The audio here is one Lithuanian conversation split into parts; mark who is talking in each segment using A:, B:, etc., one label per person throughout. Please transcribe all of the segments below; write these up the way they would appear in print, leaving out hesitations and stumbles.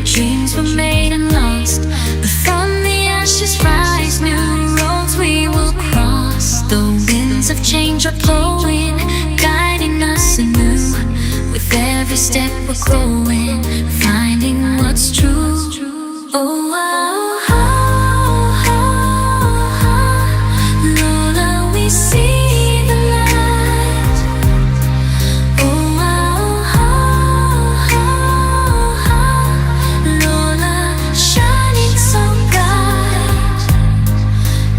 A: where dreams were made and lost. But from the ashes rise new roads we will cross. The winds of change are blowing, guiding us anew. With every step we're growing, finding what's true. Oh, oh, oh, oh, oh. Lola, we see the light. Oh, oh, oh, oh. Lola, shining so bright.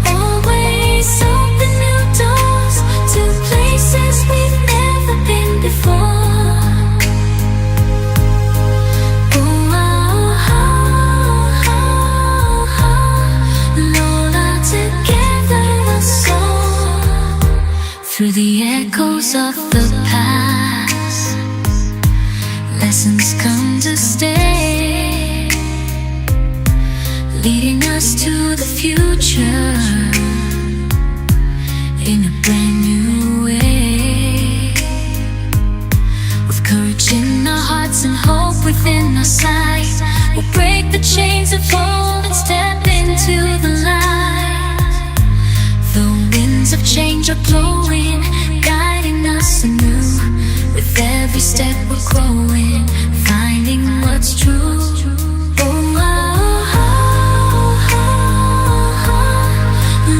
A: Always open new doors to places we've never been before. Through the echoes of the past, lessons come to stay, leading us to the future in a brand new way. With courage in our hearts and hope within our sight, we'll break the chains of old and step into the light. The winds of change are blowing, guiding us anew. With every step we're growing, finding what's true. Oh, oh, oh, oh, oh.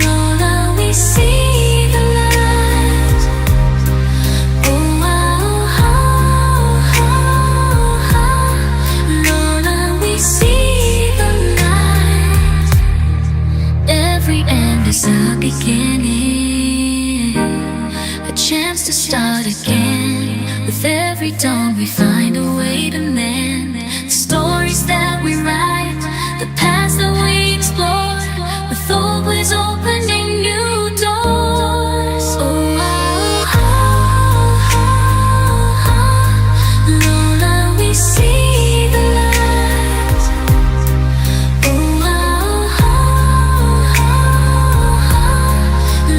A: Lola, we see the light. Oh, oh, oh, oh, oh. Lola, we see the light. Every end is a beginning, a chance to start again. With every dawn we find a way to mend the stories that we write, the paths that we explore, with always opening new doors. Oh, oh, oh, oh, oh. Lola, we see the light. Oh, oh, oh, oh.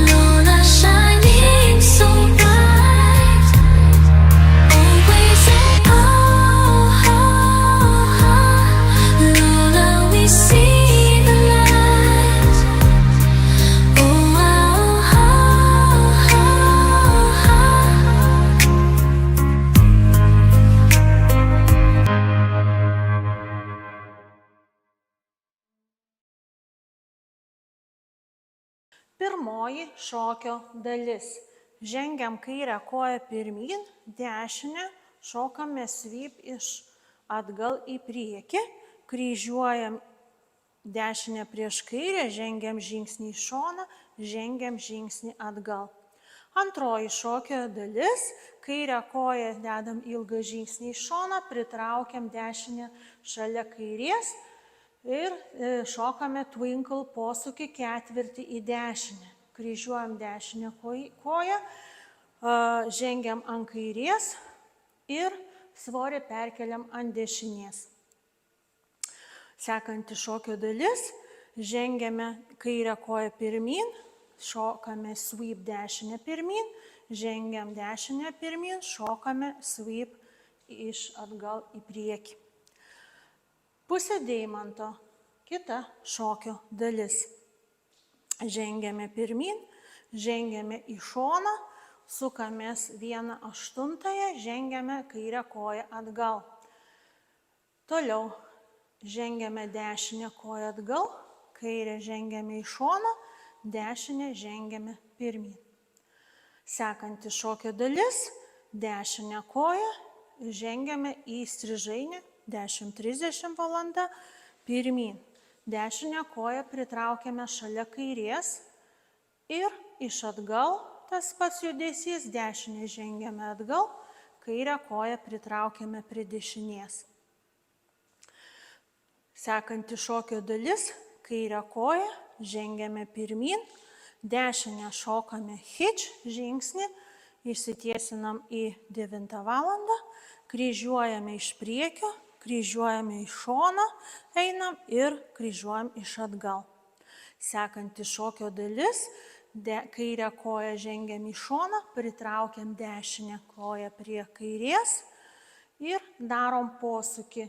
A: Lola, shining so bright. Always oh, oh, oh. Lola, we see the light. Oh, oh, oh,
B: Pirmoji šokio dalis. Žengiam kairę koją pirmyn, dešinę, šokame sweep iš atgal į priekį, kryžiuojam dešinę prieš kairę, žengiam žingsnį į šoną, žengiam žingsnį atgal. Antroji šokio dalis. Kairę koją dedam ilgą žingsnį į šoną, pritraukiam dešinę šalia kairės ir šokame twinkle posūkį ketvirtį į dešinę. Kryžiuojam dešinę koją, žengiam ant kairės ir svorį perkeliam ant dešinės. Sekanti šokio dalis. Žengiame kairę koją pirmyn, šokame sweep dešinę pirmyn, žengiam dešinę pirmyn, šokame sweep iš atgal į priekį. Pusė deimanto, kita šokio dalis. Žengiame pirmyn, žengiame į šoną, sukamės 1/8, žengiame kairę koją atgal. Toliau žengiame dešinę koją atgal, kairę žengiame į šoną, dešinę žengiame pirmyn. Sekanti šokio dalis. Dešinę koją žengiame į strižainę 10:30 valanda pirmyn. Dešinę koją pritraukiame šalia kairės ir iš atgal tas pats judesys. Dešinę žengiame atgal, kairę koją pritraukiame prie dešinės. Sekanti šokio dalis. Kairę koją žengiame pirmyn, dešinę šokame hitch žingsnį, išsitiesinam į 9 valandą, kryžiuojame iš priekio, kryžiuojame į šoną, einam ir kryžiuojam iš atgal. Sekanti šokio dalis. Kairę koją žengiam į šoną, pritraukiam dešinę koją prie kairės ir darom posūkį